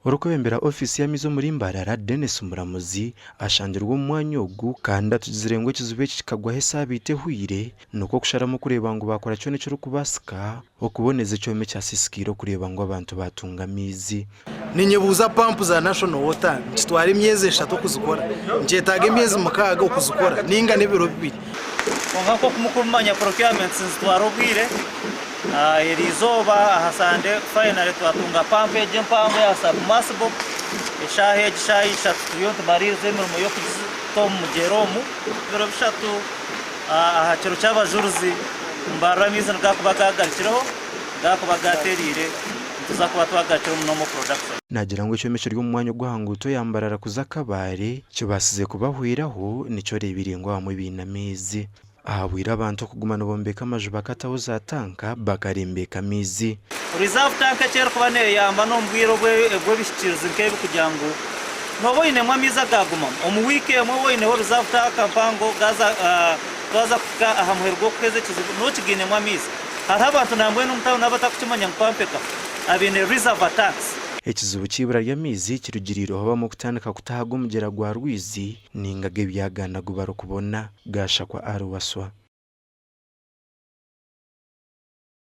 Urukubembera ofisi ya mizo muri Mbarara Dennis Muramuzi ashandirwa umwanya ogu kandi atuzirengwe kizube kikagwa hesabite huire nuko kusharamo kureba ngo bakora cyo neco rukubasika okuboneza cyome cyasisikiro kureba ngo abantu batunga mizi ninyebuza pump za National Water kitwara imyeze 3 kuzikora njetaga imyeze mukaga okuzikora ninga nebiro bibiri nkako kumukumanya procurement zitwara bwire irizoba ahasande finally twatunga pump ejempamwe ya submersible eshahe gishahisha tuyonte marize mu yo tom Jeromu biro bishatu ahakiro cy'abajuruzi Mbarara mize ngakubagagarikiraho ngakubagaterire tuzakuba twagaciro mu nomo production nagira ngo icyo ryo mu mwanya guhanguto yambarara kuzakabare cyo basize kubahwiraho nico rebiringwa mu binamizi ahabwira abantu kugumana bombeka amaju bakataho zatanka bakarembeka mizi reserve tank cyero kubane yamba no mbwiro bwe bishikiriza nkebe kugira ngo no boyine mwamiza gaguma omu weekend mwe boyine ho reserve tank mpango gaza kuka ahamuhergo kweze kizibu no kigine mwamiza hari abantu nambwe n'umutaho n'abatakukimanya mpampeka abine reserve tanks ekizubu kibura rya mizi kirugiriro hoba mu kutandika kutahaga umugera gwa rwizi ningage byagana gubaro kubona gasha kwa arwaswa